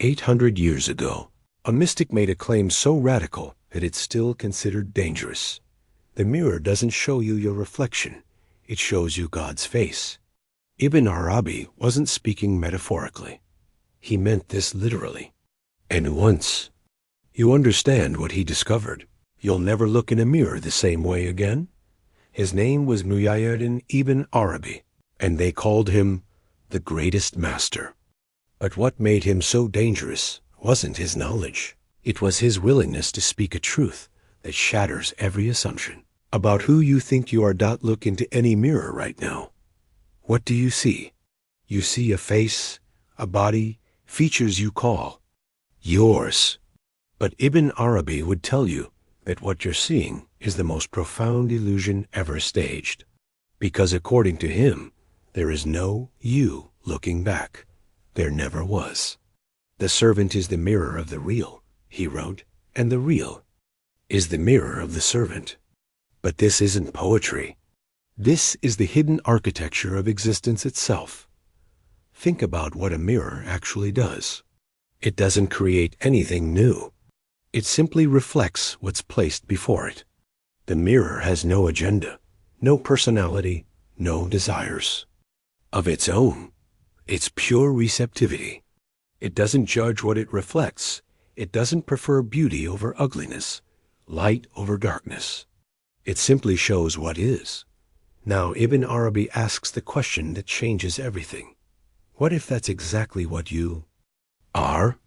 800 years ago, a mystic made a claim so radical that it's still considered dangerous. The mirror doesn't show you your reflection, it shows you God's face. Ibn Arabi wasn't speaking metaphorically. He meant this literally. And once you understand what he discovered, you'll never look in a mirror the same way again. His name was Ibn Arabi, and they called him the greatest master. But what made him so dangerous wasn't his knowledge. It was his willingness to speak a truth that shatters every assumption about who you think you are. Look into any mirror right now. What do you see? You see a face, a body, features you call yours. But Ibn Arabi would tell you that what you're seeing is the most profound illusion ever staged. Because according to him, there is no you looking back. There never was. The servant is the mirror of the real, he wrote, and the real is the mirror of the servant. But this isn't poetry. This is the hidden architecture of existence itself. Think about what a mirror actually does. It doesn't create anything new. It simply reflects what's placed before it. The mirror has no agenda, no personality, no desires of its own. It's pure receptivity. It doesn't judge what it reflects. It doesn't prefer beauty over ugliness, light over darkness. It simply shows what is. Now Ibn Arabi asks the question that changes everything. What if that's exactly what you are?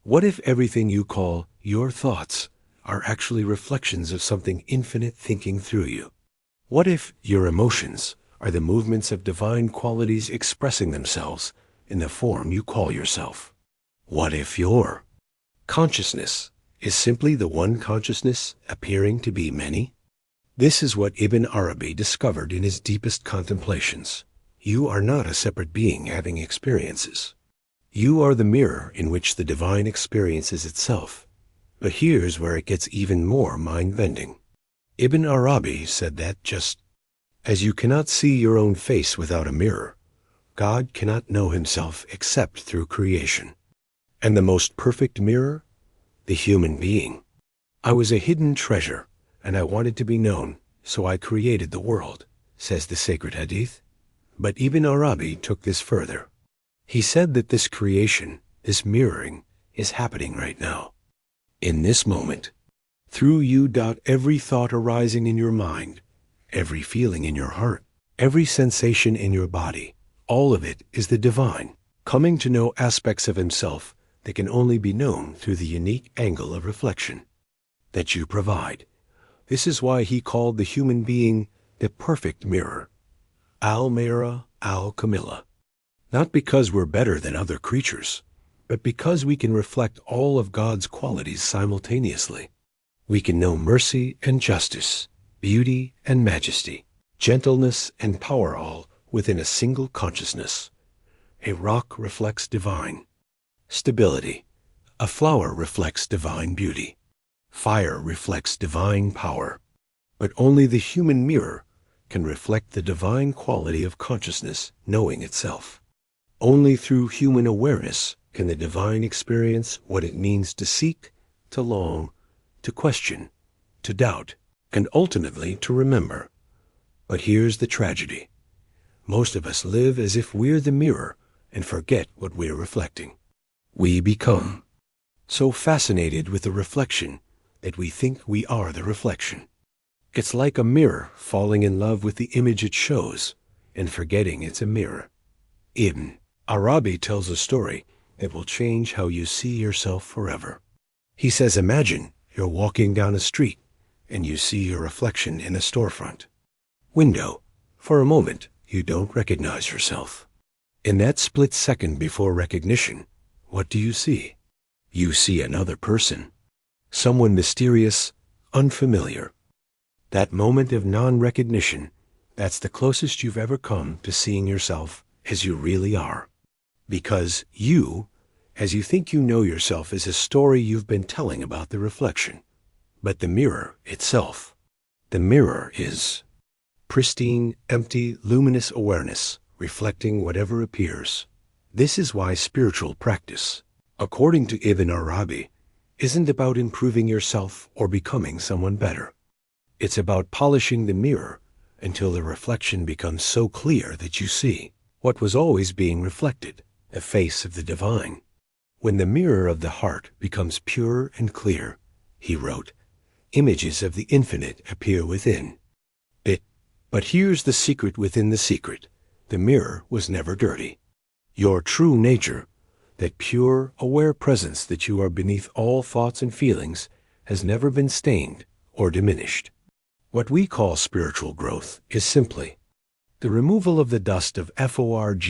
What if everything you call your thoughts are actually reflections of something infinite thinking through you? What if your emotions are the movements of divine qualities expressing themselves in the form you call yourself? What if your consciousness is simply the one consciousness appearing to be many? This is what Ibn Arabi discovered in his deepest contemplations. You are not a separate being having experiences. You are the mirror in which the divine experiences itself. But here's where it gets even more mind-bending. Ibn Arabi said that just as you cannot see your own face without a mirror, God cannot know himself except through creation. And the most perfect mirror? The human being. I was a hidden treasure, and I wanted to be known, so I created the world, says the sacred hadith. But Ibn Arabi took this further. He said that this creation, this mirroring, is happening right now. In this moment. Through you. Every thought arising in your mind, every feeling in your heart, every sensation in your body, all of it is the divine, coming to know aspects of himself that can only be known through the unique angle of reflection that you provide. This is why he called the human being the perfect mirror, al-Mirror al-Kamila. Not because we're better than other creatures, but because we can reflect all of God's qualities simultaneously. We can know mercy and justice, beauty and majesty, gentleness and power, all within a single consciousness. A rock reflects divine stability. A flower reflects divine beauty. Fire reflects divine power. But only the human mirror can reflect the divine quality of consciousness knowing itself. Only through human awareness can the divine experience what it means to seek, to long, to question, to doubt, and ultimately to remember. But here's the tragedy. Most of us live as if we're the mirror and forget what we're reflecting. We become so fascinated with the reflection that we think we are the reflection. It's like a mirror falling in love with the image it shows and forgetting it's a mirror. Ibn Arabi tells a story that will change how you see yourself forever. He says, imagine you're walking down a street and you see your reflection in a storefront window. For a moment, you don't recognize yourself. In that split second before recognition, what do you see? You see another person, someone mysterious, unfamiliar. That moment of non-recognition, that's the closest you've ever come to seeing yourself as you really are. Because you, as you think you know yourself, is a story you've been telling about the reflection. But the mirror itself, the mirror is pristine, empty, luminous awareness, reflecting whatever appears. This is why spiritual practice, according to Ibn Arabi, isn't about improving yourself or becoming someone better. It's about polishing the mirror until the reflection becomes so clear that you see what was always being reflected, the face of the divine. When the mirror of the heart becomes pure and clear, he wrote, images of the infinite appear within. But here's the secret within the secret. The mirror was never dirty. Your true nature, that pure, aware presence that you are beneath all thoughts and feelings, has never been stained or diminished. What we call spiritual growth is simply the removal of the dust of forgetfulness.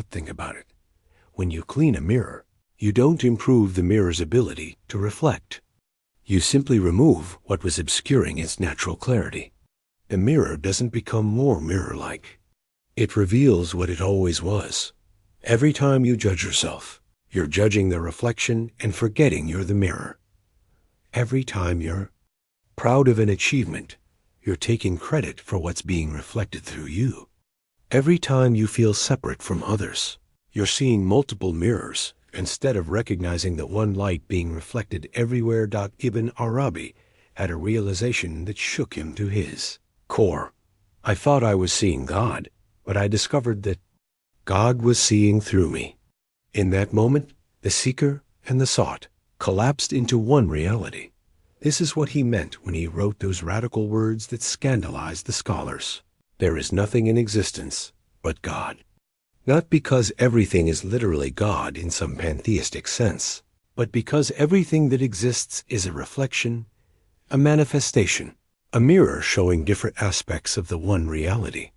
Think about it. When you clean a mirror, you don't improve the mirror's ability to reflect. You simply remove what was obscuring its natural clarity. The mirror doesn't become more mirror-like. It reveals what it always was. Every time you judge yourself, you're judging the reflection and forgetting you're the mirror. Every time you're proud of an achievement, you're taking credit for what's being reflected through you. Every time you feel separate from others, you're seeing multiple mirrors instead of recognizing the one light being reflected everywhere. Ibn Arabi had a realization that shook him to his core. I thought I was seeing God, but I discovered that God was seeing through me. In that moment, the seeker and the sought collapsed into one reality. This is what he meant when he wrote those radical words that scandalized the scholars. There is nothing in existence but God. Not because everything is literally God in some pantheistic sense, but because everything that exists is a reflection, a manifestation, a mirror showing different aspects of the one reality.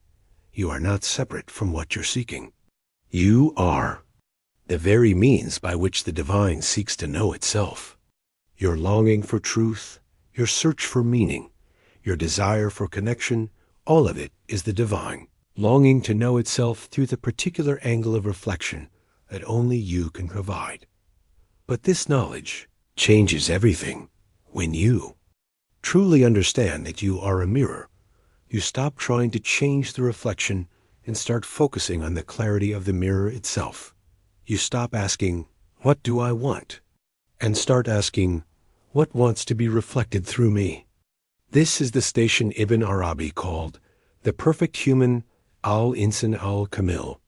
You are not separate from what you're seeking. You are the very means by which the divine seeks to know itself. Your longing for truth, your search for meaning, your desire for connection, all of it is the divine, longing to know itself through the particular angle of reflection that only you can provide. But this knowledge changes everything. When you truly understand that you are a mirror, you stop trying to change the reflection and start focusing on the clarity of the mirror itself. You stop asking, "What do I want?" and start asking, "What wants to be reflected through me?" This is the station Ibn Arabi called the perfect human, al-insan al-kamil.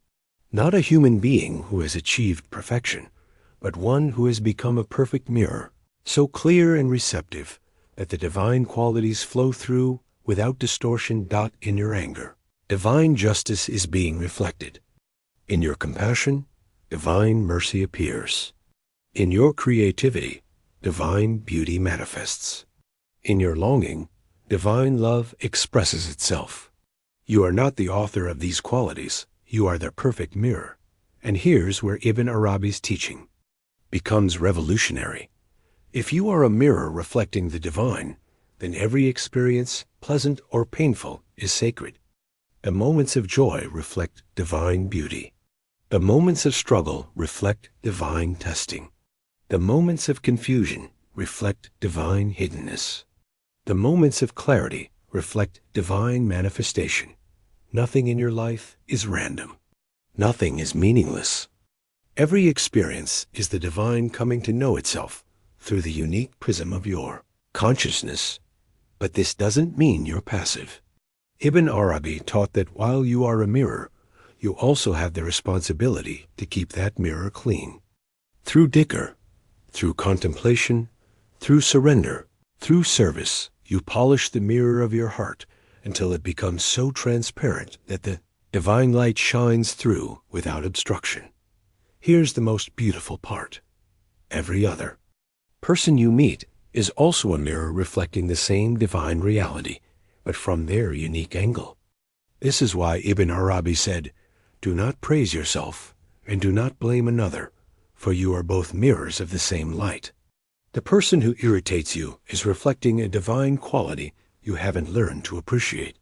Not a human being who has achieved perfection, but one who has become a perfect mirror, so clear and receptive that the divine qualities flow through without distortion. In your anger, divine justice is being reflected. In your compassion, divine mercy appears. In your creativity, divine beauty manifests. In your longing, divine love expresses itself. You are not the author of these qualities. You are their perfect mirror. And here's where Ibn Arabi's teaching becomes revolutionary. If you are a mirror reflecting the divine, then every experience, pleasant or painful, is sacred. The moments of joy reflect divine beauty. The moments of struggle reflect divine testing. The moments of confusion reflect divine hiddenness. The moments of clarity reflect divine manifestation. Nothing in your life is random. Nothing is meaningless. Every experience is the divine coming to know itself through the unique prism of your consciousness. But this doesn't mean you're passive. Ibn Arabi taught that while you are a mirror, you also have the responsibility to keep that mirror clean. Through dhikr, through contemplation, through surrender, through service, you polish the mirror of your heart until it becomes so transparent that the divine light shines through without obstruction. Here's the most beautiful part. Every other person you meet is also a mirror reflecting the same divine reality, but from their unique angle. This is why Ibn Arabi said, "Do not praise yourself and do not blame another, for you are both mirrors of the same light." The person who irritates you is reflecting a divine quality you haven't learned to appreciate.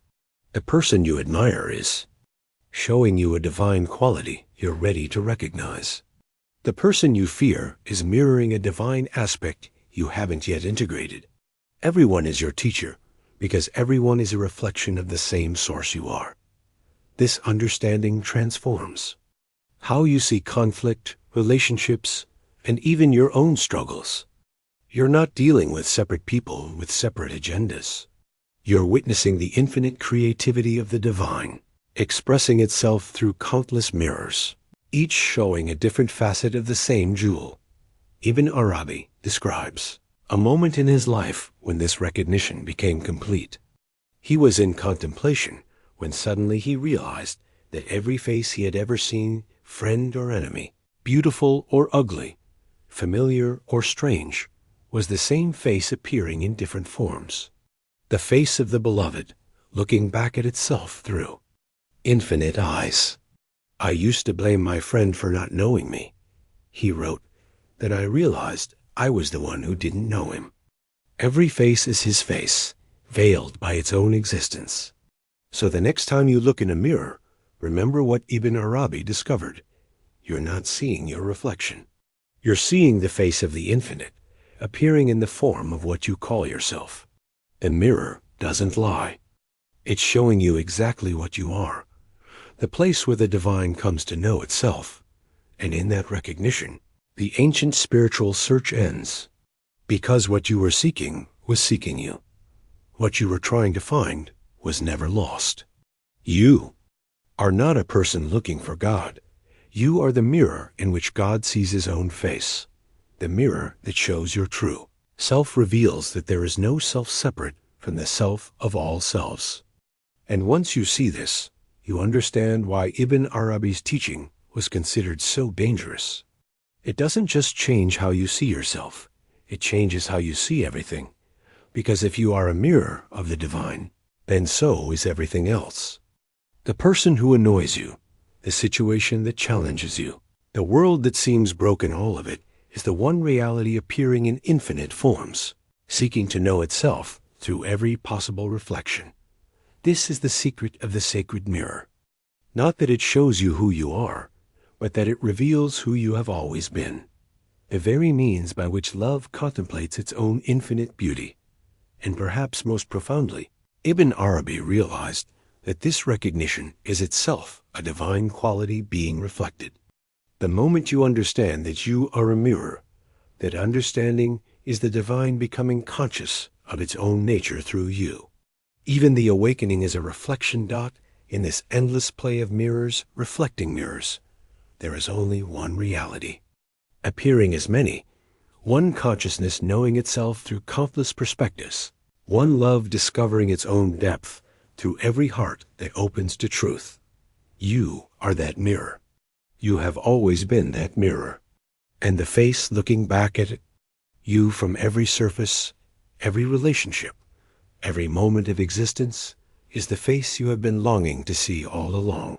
The person you admire is showing you a divine quality you're ready to recognize. The person you fear is mirroring a divine aspect you haven't yet integrated. Everyone is your teacher because everyone is a reflection of the same source you are. This understanding transforms how you see conflict, relationships, and even your own struggles. You're not dealing with separate people with separate agendas. You're witnessing the infinite creativity of the divine, expressing itself through countless mirrors, each showing a different facet of the same jewel. Ibn Arabi describes a moment in his life when this recognition became complete. He was in contemplation when suddenly he realized that every face he had ever seen, friend or enemy, beautiful or ugly, familiar or strange, was the same face appearing in different forms. The face of the beloved, looking back at itself through infinite eyes. I used to blame my friend for not knowing me. He wrote, then I realized I was the one who didn't know him. Every face is his face, veiled by its own existence. So the next time you look in a mirror, remember what Ibn Arabi discovered. You're not seeing your reflection. You're seeing the face of the infinite, appearing in the form of what you call yourself. A mirror doesn't lie. It's showing you exactly what you are, the place where the divine comes to know itself. And in that recognition, the ancient spiritual search ends, because what you were seeking was seeking you. What you were trying to find was never lost. You are not a person looking for God. You are the mirror in which God sees his own face. The mirror that shows your true self reveals that there is no self separate from the self of all selves. And once you see this, you understand why Ibn Arabi's teaching was considered so dangerous. It doesn't just change how you see yourself, it changes how you see everything. Because if you are a mirror of the divine, then so is everything else. The person who annoys you, the situation that challenges you, the world that seems broken, all of it, is the one reality appearing in infinite forms, seeking to know itself through every possible reflection. This is the secret of the sacred mirror. Not that it shows you who you are, but that it reveals who you have always been. The very means by which love contemplates its own infinite beauty. And perhaps most profoundly, Ibn Arabi realized that this recognition is itself a divine quality being reflected. The moment you understand that you are a mirror, that understanding is the divine becoming conscious of its own nature through you. Even the awakening is a reflection dot in this endless play of mirrors reflecting mirrors. There is only one reality, appearing as many, one consciousness knowing itself through countless perspectives, one love discovering its own depth through every heart that opens to truth. You are that mirror. You have always been that mirror. And the face looking back at it, you from every surface, every relationship, every moment of existence, is the face you have been longing to see all along.